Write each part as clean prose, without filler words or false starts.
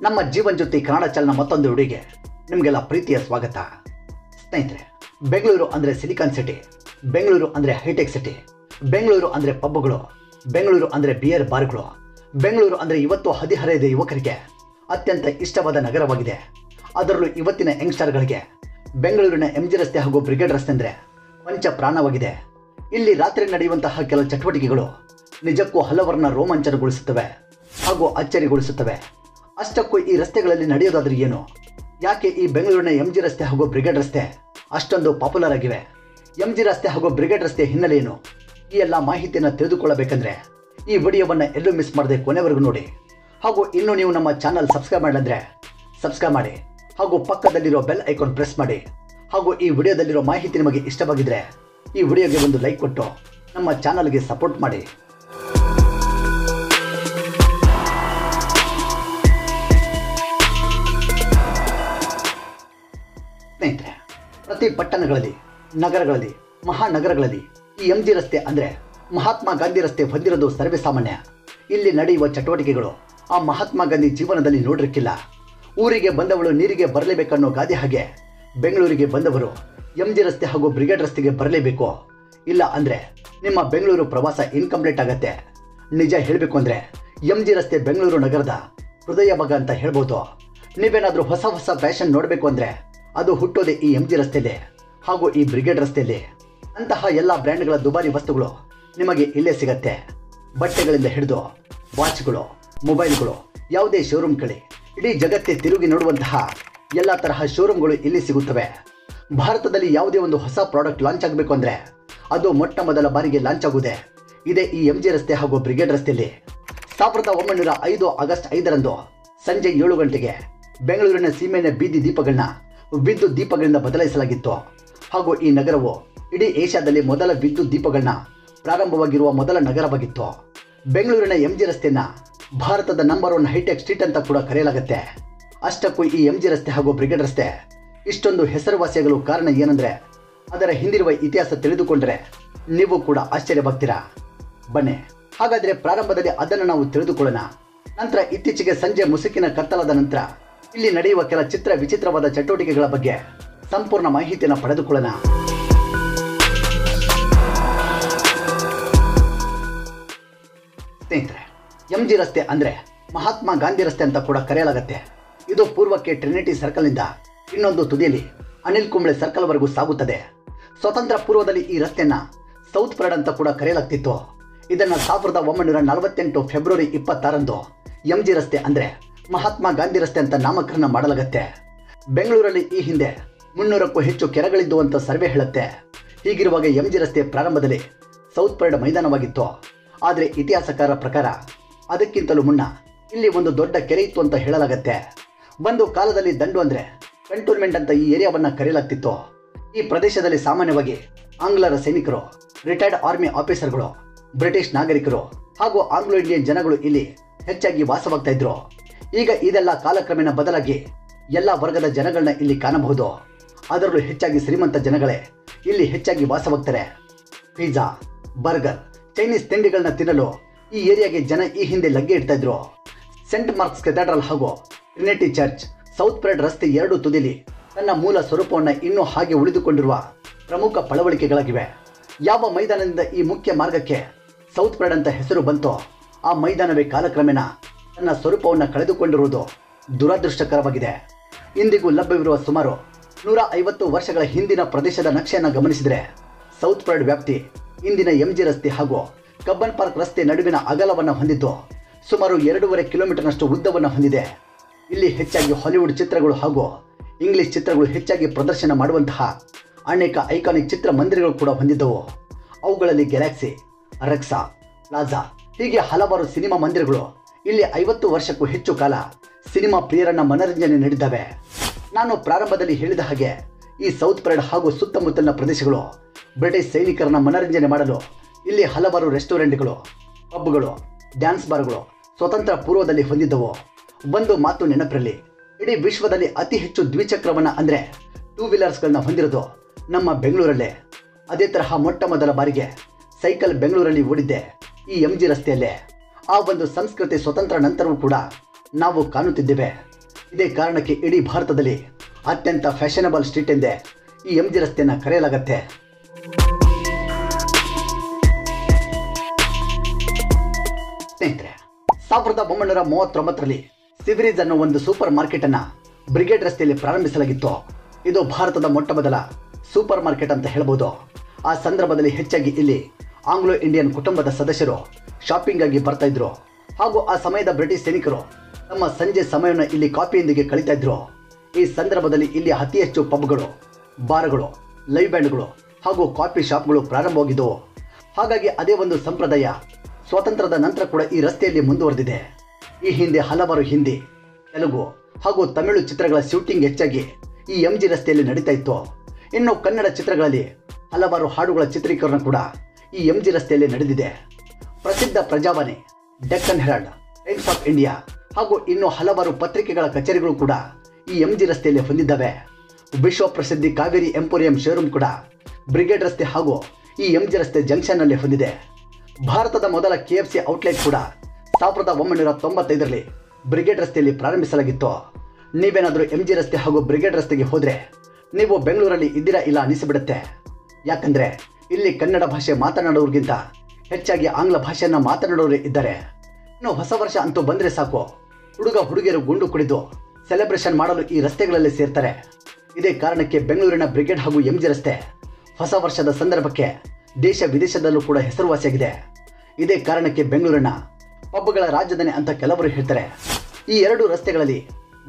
ನಮ್ಮ ಜೀವನ್ ಜ್ಯೋತಿ ಕನ್ನಡ ಚಾನಲ್ನ ಮತ್ತೊಂದು ವಿಡಿಯೋಗೆ ನಿಮಗೆಲ್ಲ ಪ್ರೀತಿಯ ಸ್ವಾಗತ. ಸ್ನೇಹಿತರೆ, ಬೆಂಗಳೂರು ಅಂದರೆ ಸಿಲಿಕಾನ್ ಸಿಟಿ, ಬೆಂಗಳೂರು ಅಂದರೆ ಹೈಟೆಕ್ ಸಿಟಿ, ಬೆಂಗಳೂರು ಅಂದರೆ ಪಬ್ಗಳು, ಬೆಂಗಳೂರು ಅಂದರೆ ಬಿಯರ್ ಬಾರ್ಗಳು, ಬೆಂಗಳೂರು ಅಂದರೆ ಇವತ್ತು ಹದಿಹರೆಯದ ಯುವಕರಿಗೆ ಅತ್ಯಂತ ಇಷ್ಟವಾದ ನಗರವಾಗಿದೆ. ಅದರಲ್ಲೂ ಇವತ್ತಿನ ಯಂಗ್ಸ್ಟರ್ಗಳಿಗೆ ಬೆಂಗಳೂರಿನ MG ರಸ್ತೆ ಹಾಗೂ ಬ್ರಿಗೇಡ್ ರಸ್ತೆ ಅಂದರೆ ಪಂಚ ಪ್ರಾಣವಾಗಿದೆ. ಇಲ್ಲಿ ರಾತ್ರಿ ನಡೆಯುವಂತಹ ಕೆಲ ಚಟುವಟಿಕೆಗಳು ನಿಜಕ್ಕೂ ಹಲವರನ್ನ ರೋಮಾಂಚನಗೊಳಿಸುತ್ತವೆ ಹಾಗೂ ಅಚ್ಚರಿಗೊಳಿಸುತ್ತವೆ. ಅಷ್ಟಕ್ಕೂ ಈ ರಸ್ತೆಗಳಲ್ಲಿ ನಡೆಯೋದಾದ್ರೆ ಏನು, ಯಾಕೆ ಈ ಬೆಂಗಳೂರಿನ MG ರಸ್ತೆ ಹಾಗೂ ಬ್ರಿಗೇಡ್ ರಸ್ತೆ ಅಷ್ಟೊಂದು ಪಾಪ್ಯುಲರ್ ಆಗಿವೆ, MG ರಸ್ತೆ ಹಾಗೂ ಬ್ರಿಗೇಡ್ ರಸ್ತೆ ಹಿನ್ನೆಲೆ ಏನು, ಈ ಎಲ್ಲ ಮಾಹಿತಿಯನ್ನು ತಿಳಿದುಕೊಳ್ಳಬೇಕಂದ್ರೆ ಈ ವಿಡಿಯೋವನ್ನು ಎಲ್ಲೂ ಮಿಸ್ ಮಾಡದೆ ಕೊನೆವರೆಗೂ ನೋಡಿ. ಹಾಗೂ ಇನ್ನೂ ನೀವು ನಮ್ಮ ಚಾನಲ್ ಸಬ್ಸ್ಕ್ರೈಬ್ ಮಾಡಿದ್ರೆ ಸಬ್ಸ್ಕ್ರೈಬ್ ಮಾಡಿ ಹಾಗೂ ಪಕ್ಕದಲ್ಲಿರೋ ಬೆಲ್ ಐಕಾನ್ ಪ್ರೆಸ್ ಮಾಡಿ. ಹಾಗೂ ಈ ವಿಡಿಯೋದಲ್ಲಿರೋ ಮಾಹಿತಿ ನಿಮಗೆ ಇಷ್ಟವಾಗಿದ್ರೆ ಈ ವಿಡಿಯೋಗೆ ಒಂದು ಲೈಕ್ ಕೊಟ್ಟು ನಮ್ಮ ಚಾನಲ್ಗೆ ಸಪೋರ್ಟ್ ಮಾಡಿ. ಸ್ನೇಹಿತರೆ, ಪ್ರತಿ ಪಟ್ಟಣಗಳಲ್ಲಿ, ನಗರಗಳಲ್ಲಿ, ಮಹಾನಗರಗಳಲ್ಲಿ ಈ MG ರಸ್ತೆ ಅಂದರೆ ಮಹಾತ್ಮ ಗಾಂಧಿ ರಸ್ತೆ ಹೊಂದಿರೋದು ಸರ್ವೇ ಸಾಮಾನ್ಯ. ಇಲ್ಲಿ ನಡೆಯುವ ಚಟುವಟಿಕೆಗಳು ಆ ಮಹಾತ್ಮ ಗಾಂಧಿ ಜೀವನದಲ್ಲಿ ನೋಡಿರಕ್ಕಿಲ್ಲ. ಊರಿಗೆ ಬಂದವಳು ನೀರಿಗೆ ಬರಲೇಬೇಕನ್ನೋ ಗಾದೆ ಹಾಗೆ ಬೆಂಗಳೂರಿಗೆ ಬಂದವರು MG ರಸ್ತೆ ಹಾಗೂ ಬ್ರಿಗೇಡ್ ರಸ್ತೆಗೆ ಬರಲೇಬೇಕು. ಇಲ್ಲ ಅಂದರೆ ನಿಮ್ಮ ಬೆಂಗಳೂರು ಪ್ರವಾಸ ಇನ್ಕಂಪ್ಲೀಟ್ ಆಗತ್ತೆ. ನಿಜ ಹೇಳಬೇಕು ಅಂದರೆ MG ರಸ್ತೆ ಬೆಂಗಳೂರು ನಗರದ ಹೃದಯ ಭಾಗ ಅಂತ ಹೇಳ್ಬೋದು. ನೀವೇನಾದರೂ ಹೊಸ ಹೊಸ ಫ್ಯಾಷನ್ ನೋಡಬೇಕು ಅಂದರೆ ಅದು ಹುಟ್ಟೋದೆ ಈ MG ರಸ್ತೆಯಲ್ಲಿ ಹಾಗೂ ಈ ಬ್ರಿಗೇಡ್ ರಸ್ತೆಯಲ್ಲಿ. ಅಂತಹ ಎಲ್ಲ ಬ್ರ್ಯಾಂಡ್ಗಳ ದುಬಾರಿ ವಸ್ತುಗಳು ನಿಮಗೆ ಇಲ್ಲೇ ಸಿಗತ್ತೆ. ಬಟ್ಟೆಗಳಿಂದ ಹಿಡಿದು ವಾಚ್ಗಳು, ಮೊಬೈಲ್ಗಳು, ಯಾವುದೇ ಶೋರೂಮ್ ಕಳಿ ಇಡೀ ಜಗತ್ತೇ ತಿರುಗಿ ನೋಡುವಂತಹ ಎಲ್ಲ ತರಹ ಶೋರೂಮ್ಗಳು ಇಲ್ಲಿ ಸಿಗುತ್ತವೆ. ಭಾರತದಲ್ಲಿ ಯಾವುದೇ ಒಂದು ಹೊಸ ಪ್ರಾಡಕ್ಟ್ ಲಾಂಚ್ ಆಗಬೇಕು ಅಂದರೆ ಅದು ಮೊಟ್ಟ ಮೊದಲ ಬಾರಿಗೆ ಲಾಂಚ್ ಆಗುವುದೇ ಇದೇ ಈ MG ರಸ್ತೆ ಹಾಗೂ ಬ್ರಿಗೇಡ್ ರಸ್ತೆಯಲ್ಲಿ. 1905 ಆಗಸ್ಟ್ 5ರಂದು ಸಂಜೆ 7 ಗಂಟೆಗೆ ಬೆಂಗಳೂರಿನ ಸೀಮೆಯ ಬೀದಿ ದೀಪಗಳನ್ನ ವಿದ್ಯುತ್ ದೀಪಗಳಿಂದ ಬದಲಾಯಿಸಲಾಗಿತ್ತು. ಹಾಗೂ ಈ ನಗರವು ಇಡೀ ಏಷ್ಯಾದಲ್ಲಿ ಮೊದಲ ವಿದ್ಯುತ್ ದೀಪಗಳನ್ನ ಪ್ರಾರಂಭವಾಗಿರುವ ಮೊದಲ ನಗರವಾಗಿತ್ತು. ಬೆಂಗಳೂರಿನ MG ರಸ್ತೆಯನ್ನ ಭಾರತದ ನಂಬರ್ 1 ಹೈಟೆಕ್ ಸ್ಟ್ರೀಟ್ ಅಂತ ಕೂಡ ಕರೆಯಲಾಗುತ್ತೆ. ಅಷ್ಟಕ್ಕೂ ಈ MG ರಸ್ತೆ ಹಾಗೂ ಬ್ರಿಗೇಡ್ ರಸ್ತೆ ಇಷ್ಟೊಂದು ಹೆಸರುವಾಸಿಯಾಗಲು ಕಾರಣ ಏನಂದ್ರೆ ಅದರ ಹಿಂದಿರುವ ಇತಿಹಾಸ ತಿಳಿದುಕೊಂಡ್ರೆ ನೀವು ಕೂಡ ಆಶ್ಚರ್ಯವಾಗ್ತೀರಾ. ಬನ್ನಿ ಹಾಗಾದ್ರೆ ಪ್ರಾರಂಭದಲ್ಲಿ ಅದನ್ನು ನಾವು ತಿಳಿದುಕೊಳ್ಳೋಣ. ನಂತರ ಇತ್ತೀಚೆಗೆ ಸಂಜೆ ಮುಸುಕಿನ ಕತ್ತಲಾದ ನಂತರ ಇಲ್ಲಿ ನಡೆಯುವ ಕೆಲ ಚಿತ್ರ ವಿಚಿತ್ರವಾದ ಚಟುವಟಿಕೆಗಳ ಬಗ್ಗೆ ಸಂಪೂರ್ಣ ಮಾಹಿತಿಯನ್ನು ಪಡೆದುಕೊಳ್ಳೋಣ. ಸ್ನೇಹಿತರೆ, MG ರಸ್ತೆ ಅಂದ್ರೆ ಮಹಾತ್ಮ ಗಾಂಧಿ ರಸ್ತೆ ಅಂತ ಕೂಡ ಕರೆಯಲಾಗುತ್ತೆ. ಇದು ಪೂರ್ವಕ್ಕೆ ಟ್ರಿನಿಟಿ ಸರ್ಕಲ್ನಿಂದ ಇನ್ನೊಂದು ತುದಿಯಲ್ಲಿ ಅನಿಲ್ ಕುಂಬ್ಳೆ ಸರ್ಕಲ್ ವರೆಗೂ ಸಾಗುತ್ತದೆ. ಸ್ವತಂತ್ರ ಪೂರ್ವದಲ್ಲಿ ಈ ರಸ್ತೆಯನ್ನ ಸೌತ್ ಪರೇಡ್ ಅಂತ ಕೂಡ ಕರೆಯಲಾಗ್ತಿತ್ತು. ಇದನ್ನ 1948 ಫೆಬ್ರವರಿ 26ರಂದು MG ರಸ್ತೆ ಅಂದ್ರೆ ಮಹಾತ್ಮ ಗಾಂಧಿ ರಸ್ತೆ ಅಂತ ನಾಮಕರಣ ಮಾಡಲಾಗುತ್ತೆ. ಬೆಂಗಳೂರಲ್ಲಿ ಈ ಹಿಂದೆ 300ಕ್ಕೂ ಹೆಚ್ಚು ಕೆರೆಗಳಿದ್ದು ಅಂತ ಸರ್ವೆ ಹೇಳುತ್ತೆ. ಹೀಗಿರುವಾಗ MG ರಸ್ತೆ ಪ್ರಾರಂಭದಲ್ಲಿ ಸೌತ್ ಪರೇಡ್ ಮೈದಾನವಾಗಿತ್ತು. ಆದರೆ ಇತಿಹಾಸಕಾರ ಪ್ರಕಾರ ಅದಕ್ಕಿಂತಲೂ ಮುನ್ನ ಇಲ್ಲಿ ಒಂದು ದೊಡ್ಡ ಕೆರೆ ಇತ್ತು ಅಂತ ಹೇಳಲಾಗುತ್ತೆ. ಒಂದು ಕಾಲದಲ್ಲಿ ದಂಡು ಅಂದ್ರೆ ಕಂಟೋನ್ಮೆಂಟ್ ಅಂತ ಈ ಏರಿಯಾವನ್ನ ಕರೆಯಲಾಗ್ತಿತ್ತು. ಈ ಪ್ರದೇಶದಲ್ಲಿ ಸಾಮಾನ್ಯವಾಗಿ ಆಂಗ್ಲರ ಸೈನಿಕರು, ರಿಟೈರ್ಡ್ ಆರ್ಮಿ ಆಫೀಸರ್ಗಳು, ಬ್ರಿಟಿಷ್ ನಾಗರಿಕರು ಹಾಗೂ ಆಂಗ್ಲೋ ಇಂಡಿಯನ್ ಜನಗಳು ಇಲ್ಲಿ ಹೆಚ್ಚಾಗಿ ವಾಸವಾಗ್ತಾ ಇದ್ರು. ಈಗ ಇದೆಲ್ಲ ಕಾಲಕ್ರಮೇಣ ಬದಲಾಗಿ ಎಲ್ಲ ವರ್ಗದ ಜನಗಳನ್ನ ಇಲ್ಲಿ ಕಾಣಬಹುದು. ಅದರಲ್ಲೂ ಹೆಚ್ಚಾಗಿ ಶ್ರೀಮಂತ ಜನಗಳೇ ಇಲ್ಲಿ ಹೆಚ್ಚಾಗಿ ವಾಸವಾಗ್ತಾರೆ. ಪಿಜ್ಜಾ, ಬರ್ಗರ್, ಚೈನೀಸ್ ತಿಂಡಿಗಳನ್ನ ತಿನ್ನಲು ಈ ಏರಿಯಾಗೆ ಜನ ಈ ಹಿಂದೆ ಲಗ್ಗೆ ಇಡ್ತಾ ಇದ್ರು. ಸೆಂಟ್ ಮಾರ್ಕ್ಸ್ ಕೆಥೆಡ್ರಲ್ ಹಾಗೂ ಟ್ರಿನಿಟಿ ಚರ್ಚ್ ಸೌತ್ ಪರೇಡ್ ರಸ್ತೆ ಎರಡು ತುದಿಲಿ ತನ್ನ ಮೂಲ ಸ್ವರೂಪವನ್ನು ಇನ್ನೂ ಹಾಗೆ ಉಳಿದುಕೊಂಡಿರುವ ಪ್ರಮುಖ ಪಳವಳಿಕೆಗಳಾಗಿವೆ. ಯಾವ ಮೈದಾನದಿಂದ ಈ ಮುಖ್ಯ ಮಾರ್ಗಕ್ಕೆ ಸೌತ್ ಪರೇಡ್ ಅಂತ ಹೆಸರು ಬಂತೋ ಆ ಮೈದಾನವೇ ಕಾಲಕ್ರಮೇಣ ತನ್ನ ಸ್ವರೂಪವನ್ನು ಕಳೆದುಕೊಂಡಿರುವುದು ದುರದೃಷ್ಟಕರವಾಗಿದೆ. ಇಂದಿಗೂ ಲಭ್ಯವಿರುವ ಸುಮಾರು 150 ವರ್ಷಗಳ ಹಿಂದಿನ ಪ್ರದೇಶದ ನಕ್ಷೆಯನ್ನು ಗಮನಿಸಿದರೆ ಸೌತ್ ಪರೇಡ್ ವ್ಯಾಪ್ತಿ ಇಂದಿನ MG ರಸ್ತೆ ಹಾಗೂ ಕಬ್ಬನ್ ಪಾರ್ಕ್ ರಸ್ತೆ ನಡುವಿನ ಅಗಲವನ್ನು ಹೊಂದಿದ್ದು ಸುಮಾರು 2.5 ಕಿಲೋಮೀಟರ್ನಷ್ಟು ಉದ್ದವನ್ನು ಹೊಂದಿದೆ. ಇಲ್ಲಿ ಹೆಚ್ಚಾಗಿ ಹಾಲಿವುಡ್ ಚಿತ್ರಗಳು ಹಾಗೂ ಇಂಗ್ಲಿಷ್ ಚಿತ್ರಗಳು ಹೆಚ್ಚಾಗಿ ಪ್ರದರ್ಶನ ಮಾಡುವಂತಹ ಅನೇಕ ಐಕಾನಿಕ್ ಚಿತ್ರಮಂದಿರಗಳು ಕೂಡ ಹೊಂದಿದ್ದವು. ಅವುಗಳಲ್ಲಿ ಗ್ಯಾಲಕ್ಸಿ, ರೆಕ್ಸಾ, ಪ್ಲಾಜಾ ಹೀಗೆ ಹಲವಾರು ಸಿನಿಮಾ ಮಂದಿರಗಳು ಇಲ್ಲಿ 50 ವರ್ಷಕ್ಕೂ ಹೆಚ್ಚು ಕಾಲ ಸಿನಿಮಾ ಪ್ರಿಯರನ್ನ ಮನರಂಜನೆ ನೀಡಿದ್ದಾವೆ. ನಾನು ಪ್ರಾರಂಭದಲ್ಲಿ ಹೇಳಿದ ಹಾಗೆ ಈ ಸೌತ್ ಪರೇಡ್ ಹಾಗೂ ಸುತ್ತಮುತ್ತಲಿನ ಪ್ರದೇಶಗಳು ಬ್ರಿಟಿಷ್ ಸೈನಿಕರನ್ನ ಮನರಂಜನೆ ಮಾಡಲು ಇಲ್ಲಿ ಹಲವಾರು ರೆಸ್ಟೋರೆಂಟ್ಗಳು, ಪಬ್ಗಳು, ಡ್ಯಾನ್ಸ್ ಬಾರ್ಗಳು ಸ್ವತಂತ್ರ ಪೂರ್ವದಲ್ಲಿ ಹೊಂದಿದ್ದವು. ಒಂದು ಮಾತು ನೆನಪಿರಲಿ, ಇಡೀ ವಿಶ್ವದಲ್ಲಿ ಅತಿ ಹೆಚ್ಚು ದ್ವಿಚಕ್ರವನ್ನ ಅಂದ್ರೆ 2 ವೀಲರ್ಸ್ಗಳನ್ನ ಹೊಂದಿರೋದು ನಮ್ಮ ಬೆಂಗಳೂರಲ್ಲೇ. ಅದೇ ತರಹ ಮೊಟ್ಟ ಮೊದಲ ಬಾರಿಗೆ ಸೈಕಲ್ ಬೆಂಗಳೂರಲ್ಲಿ ಓಡಿದ್ದೆ ಈ MG ರಸ್ತೆಯಲ್ಲೇ. ಆ ಒಂದು ಸಂಸ್ಕೃತಿ ಸ್ವತಂತ್ರ ನಂತರವೂ ಕೂಡ ನಾವು ಕಾಣುತ್ತಿದ್ದೇವೆ. ಇದೇ ಕಾರಣಕ್ಕೆ ಇಡೀ ಭಾರತದಲ್ಲಿ ಅತ್ಯಂತ ಫ್ಯಾಷನಬಲ್ ಸ್ಟ್ರೀಟ್ ಎಂದೇ ಈ MG ರಸ್ತೆಯನ್ನು ಕರೆಯಲಾಗುತ್ತೆ. ಸ್ನೇಹಿತರೆ, 1939ರಲ್ಲಿ ಸಿವಿರೀಸ್ ಅನ್ನೋ ಒಂದು ಸೂಪರ್ ಮಾರ್ಕೆಟ್ ಅನ್ನ ಬ್ರಿಗೇಡ್ ರಸ್ತೆಯಲ್ಲಿ ಪ್ರಾರಂಭಿಸಲಾಗಿತ್ತು. ಇದು ಭಾರತದ ಮೊಟ್ಟ ಮೊದಲ ಸೂಪರ್ ಮಾರ್ಕೆಟ್ ಅಂತ ಹೇಳಬಹುದು. ಆ ಸಂದರ್ಭದಲ್ಲಿ ಹೆಚ್ಚಾಗಿ ಇಲ್ಲಿ ಆಂಗ್ಲೋ ಇಂಡಿಯನ್ ಕುಟುಂಬದ ಸದಸ್ಯರು ಶಾಪಿಂಗ್ ಆಗಿ ಬರ್ತಾ ಇದ್ರು. ಹಾಗೂ ಆ ಸಮಯದ ಬ್ರಿಟಿಷ್ ಸೈನಿಕರು ತಮ್ಮ ಸಂಜೆ ಸಮಯವನ್ನು ಇಲ್ಲಿ ಕಾಫಿಯೊಂದಿಗೆ ಕಳೀತಾ ಇದ್ರು. ಈ ಸಂದರ್ಭದಲ್ಲಿ ಇಲ್ಲಿ ಅತಿ ಹೆಚ್ಚು ಪಬ್ಗಳು, ಬಾರ್ಗಳು, ಲೈವ್ ಬ್ಯಾಂಡ್ಗಳು ಹಾಗೂ ಕಾಫಿ ಶಾಪ್ಗಳು ಪ್ರಾರಂಭವಾಗಿದ್ದವು. ಹಾಗಾಗಿ ಅದೇ ಒಂದು ಸಂಪ್ರದಾಯ ಸ್ವಾತಂತ್ರ್ಯದ ನಂತರ ಕೂಡ ಈ ರಸ್ತೆಯಲ್ಲಿ ಮುಂದುವರೆದಿದೆ. ಈ ಹಿಂದೆ ಹಲವಾರು ಹಿಂದಿ, ತೆಲುಗು ಹಾಗೂ ತಮಿಳು ಚಿತ್ರಗಳ ಶೂಟಿಂಗ್ ಹೆಚ್ಚಾಗಿ ಈ MG ರಸ್ತೆಯಲ್ಲಿ ನಡೀತಾ ಇತ್ತು. ಇನ್ನು ಕನ್ನಡ ಚಿತ್ರಗಳಲ್ಲಿ ಹಲವಾರು ಹಾಡುಗಳ ಚಿತ್ರೀಕರಣ ಕೂಡ ಈ MG ರಸ್ತೆಯಲ್ಲಿ ನಡೆದಿದೆ. ಪ್ರಸಿದ್ಧ Prajavani, Deccan Herald, Times of India ಹಾಗೂ ಇನ್ನು ಹಲವಾರು ಪತ್ರಿಕೆಗಳ ಕಚೇರಿಗಳು ಕೂಡ ಈ MG ರಸ್ತೆಯಲ್ಲಿ ಹೊಂದಿದ್ದಾವೆ. ವಿಶ್ವ ಪ್ರಸಿದ್ಧಿ ಕಾವೇರಿ ಎಂಪೋರಿಯಂ ಶೋರೂಮ್ ಕೂಡ ಬ್ರಿಗೇಡ್ ರಸ್ತೆ ಹಾಗೂ ಈ MG ರಸ್ತೆ ಜಂಕ್ಷನ್ ನಲ್ಲಿ ಹೊಂದಿದೆ. ಭಾರತದ ಮೊದಲ KFC ಔಟ್ಲೆಟ್ ಕೂಡ 1995ರಲ್ಲಿ ಬ್ರಿಗೇಡ್ ರಸ್ತೆಯಲ್ಲಿ ಪ್ರಾರಂಭಿಸಲಾಗಿತ್ತು. ನೀವೇನಾದರೂ MG ರಸ್ತೆ ಹಾಗೂ ಬ್ರಿಗೇಡ್ ರಸ್ತೆಗೆ ಹೋದ್ರೆ ನೀವು ಬೆಂಗಳೂರಲ್ಲಿ ಇದ್ದೀರಾ ಇಲ್ಲ ಅನಿಸಿಬಿಡುತ್ತೆ. ಯಾಕಂದ್ರೆ ಇಲ್ಲಿ ಕನ್ನಡ ಭಾಷೆ ಮಾತನಾಡೋರಿಗಿಂತ ಹೆಚ್ಚಾಗಿ ಆಂಗ್ಲ ಭಾಷೆಯನ್ನ ಮಾತನಾಡೋರೇ ಇದ್ದಾರೆ. ಇನ್ನು ಹೊಸ ವರ್ಷ ಅಂತೂ ಬಂದ್ರೆ ಸಾಕು, ಹುಡುಗ ಹುಡುಗಿಯರು ಗುಂಡು ಕುಡಿದು ಸೆಲೆಬ್ರೇಷನ್ ಮಾಡಲು ಈ ರಸ್ತೆಗಳಲ್ಲಿ ಸೇರ್ತಾರೆ. ಇದೇ ಕಾರಣಕ್ಕೆ ಬೆಂಗಳೂರಿನ ಬ್ರಿಗೇಡ್ ಹಾಗೂ MG ರಸ್ತೆ ಹೊಸ ವರ್ಷದ ಸಂದರ್ಭಕ್ಕೆ ದೇಶ ವಿದೇಶದಲ್ಲೂ ಕೂಡ ಹೆಸರುವಾಸಿಯಾಗಿದೆ. ಇದೇ ಕಾರಣಕ್ಕೆ ಬೆಂಗಳೂರಿನ ಪಬ್ಗಳ ರಾಜಧಾನಿ ಅಂತ ಕೆಲವರು ಹೇಳ್ತಾರೆ. ಈ ಎರಡು ರಸ್ತೆಗಳಲ್ಲಿ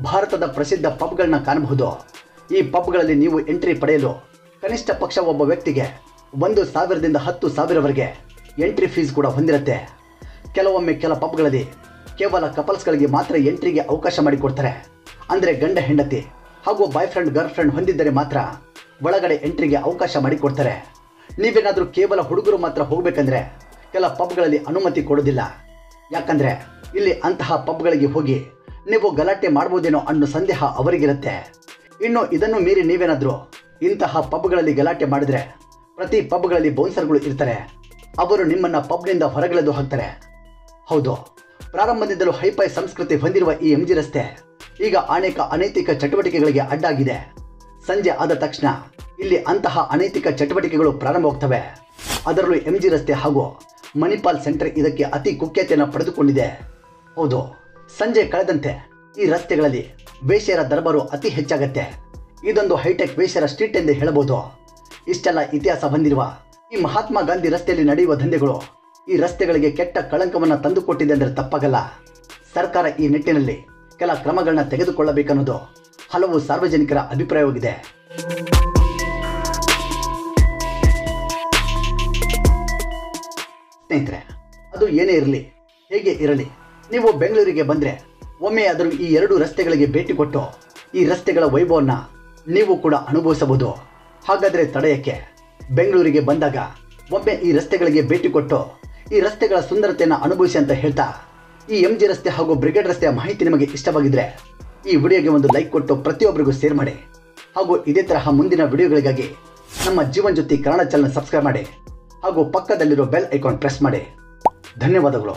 ಭಾರತದ ಪ್ರಸಿದ್ಧ ಪಬ್ಗಳನ್ನ ಕಾಣಬಹುದು. ಈ ಪಬ್ಗಳಲ್ಲಿ ನೀವು ಎಂಟ್ರಿ ಪಡೆಯಲು ಕನಿಷ್ಠ ಪಕ್ಷ ಒಬ್ಬ ವ್ಯಕ್ತಿಗೆ 1,000ದಿಂದ 10,000ವರೆಗೆ ಎಂಟ್ರಿ ಫೀಸ್ ಕೂಡ ಹೊಂದಿರುತ್ತೆ. ಕೆಲವೊಮ್ಮೆ ಕೆಲ ಪಬ್ಗಳಲ್ಲಿ ಕೇವಲ ಕಪಲ್ಸ್ಗಳಿಗೆ ಮಾತ್ರ ಎಂಟ್ರಿಗೆ ಅವಕಾಶ ಮಾಡಿಕೊಡ್ತಾರೆ. ಅಂದರೆ ಗಂಡ ಹೆಂಡತಿ ಹಾಗೂ ಬಾಯ್ ಫ್ರೆಂಡ್ ಗರ್ಲ್ ಫ್ರೆಂಡ್ ಹೊಂದಿದ್ದರೆ ಮಾತ್ರ ಒಳಗಡೆ ಎಂಟ್ರಿಗೆ ಅವಕಾಶ ಮಾಡಿಕೊಡ್ತಾರೆ. ನೀವೇನಾದರೂ ಕೇವಲ ಹುಡುಗರು ಮಾತ್ರ ಹೋಗಬೇಕಂದ್ರೆ ಕೆಲ ಪಬ್ಗಳಲ್ಲಿ ಅನುಮತಿ ಕೊಡೋದಿಲ್ಲ. ಯಾಕಂದ್ರೆ ಇಲ್ಲಿ ಅಂತಹ ಪಬ್ಗಳಿಗೆ ಹೋಗಿ ನೀವು ಗಲಾಟೆ ಮಾಡ್ಬೋದೇನೋ ಅನ್ನೋ ಸಂದೇಹ ಅವರಿಗಿರುತ್ತೆ. ಇನ್ನು ಇದನ್ನು ಮೀರಿ ನೀವೇನಾದರೂ ಇಂತಹ ಪಬ್ಗಳಲ್ಲಿ ಗಲಾಟೆ ಮಾಡಿದ್ರೆ ಪ್ರತಿ ಪಬ್ಗಳಲ್ಲಿ ಬೌನ್ಸರ್ಗಳು ಇರ್ತಾರೆ. ಅವರು ನಿಮ್ಮನ್ನ ಪಬ್ನಿಂದ ಹೊರಗೆಳೆದು ಹಾಕ್ತಾರೆ. ಹೌದು, ಪ್ರಾರಂಭದಿಂದಲೂ ಹೈಫೈ ಸಂಸ್ಕೃತಿ ಹೊಂದಿರುವ ಈ MG ರಸ್ತೆ ಈಗ ಅನೇಕ ಅನೈತಿಕ ಚಟುವಟಿಕೆಗಳಿಗೆ ಅಡ್ಡಾಗಿದೆ. ಸಂಜೆ ಆದ ತಕ್ಷಣ ಇಲ್ಲಿ ಅಂತಹ ಅನೈತಿಕ ಚಟುವಟಿಕೆಗಳು ಪ್ರಾರಂಭವಾಗ್ತವೆ. ಅದರಲ್ಲೂ MG ರಸ್ತೆ ಹಾಗೂ ಮಣಿಪಾಲ್ ಸೆಂಟರ್ ಇದಕ್ಕೆ ಅತಿ ಕುಖ್ಯಾತಿಯನ್ನು ಪಡೆದುಕೊಂಡಿದೆ. ಹೌದು, ಸಂಜೆ ಕಳೆದಂತೆ ಈ ರಸ್ತೆಗಳಲ್ಲಿ ವೇಶ್ಯರ ದರ್ಬಾರು ಅತಿ ಹೆಚ್ಚಾಗತ್ತೆ. ಇದೊಂದು ಹೈಟೆಕ್ ವೇಶ್ಯರ ಸ್ಟ್ರೀಟ್ ಎಂದೇ ಹೇಳಬಹುದು. ಇಷ್ಟೆಲ್ಲ ಇತಿಹಾಸ ಹೊಂದಿರುವ ಈ ಮಹಾತ್ಮ ಗಾಂಧಿ ರಸ್ತೆಯಲ್ಲಿ ನಡೆಯುವ ದಂಧೆಗಳು ಈ ರಸ್ತೆಗಳಿಗೆ ಕೆಟ್ಟ ಕಳಂಕವನ್ನು ತಂದುಕೊಟ್ಟಿದೆ ಅಂದರೆ ತಪ್ಪಾಗಲ್ಲ. ಸರ್ಕಾರ ಈ ನಿಟ್ಟಿನಲ್ಲಿ ಕೆಲ ಕ್ರಮಗಳನ್ನ ತೆಗೆದುಕೊಳ್ಳಬೇಕನ್ನೋದು ಹಲವು ಸಾರ್ವಜನಿಕರ ಅಭಿಪ್ರಾಯವಾಗಿದೆ. ಸ್ನೇಹಿತರೆ, ಅದು ಏನೇ ಇರಲಿ, ಹೇಗೆ ಇರಲಿ, ನೀವು ಬೆಂಗಳೂರಿಗೆ ಬಂದ್ರೆ ಒಮ್ಮೆ ಆದರೂ ಈ ಎರಡು ರಸ್ತೆಗಳಿಗೆ ಭೇಟಿ ಕೊಟ್ಟು ಈ ರಸ್ತೆಗಳ ವೈಭವನ್ನ ನೀವು ಕೂಡ ಅನುಭವಿಸಬಹುದು. ಹಾಗಾದ್ರೆ ತಡೆಯಕ್ಕೆ ಬೆಂಗಳೂರಿಗೆ ಬಂದಾಗ ಒಮ್ಮೆ ಈ ರಸ್ತೆಗಳಿಗೆ ಭೇಟಿ ಕೊಟ್ಟು ಈ ರಸ್ತೆಗಳ ಸುಂದರತೆಯನ್ನು ಅನುಭವಿಸಿ ಅಂತ ಹೇಳ್ತಾ, ಈ MG ರಸ್ತೆ ಹಾಗೂ ಬ್ರಿಗೇಡ್ ರಸ್ತೆಯ ಮಾಹಿತಿ ನಿಮಗೆ ಇಷ್ಟವಾಗಿದ್ರೆ ಈ ವಿಡಿಯೋಗೆ ಒಂದು ಲೈಕ್ ಕೊಟ್ಟು ಪ್ರತಿಯೊಬ್ಬರಿಗೂ ಶೇರ್ ಮಾಡಿ. ಹಾಗೂ ಇದೇ ತರಹ ಮುಂದಿನ ವಿಡಿಯೋಗಳಿಗಾಗಿ ನಮ್ಮ ಜೀವನ್ ಜ್ಯೋತಿ ಕನ್ನಡ ಚಾನೆಲ್ ಸಬ್ಸ್ಕ್ರೈಬ್ ಮಾಡಿ ಹಾಗೂ ಪಕ್ಕದಲ್ಲಿರೋ ಬೆಲ್ ಐಕಾನ್ ಪ್ರೆಸ್ ಮಾಡಿ. ಧನ್ಯವಾದಗಳು.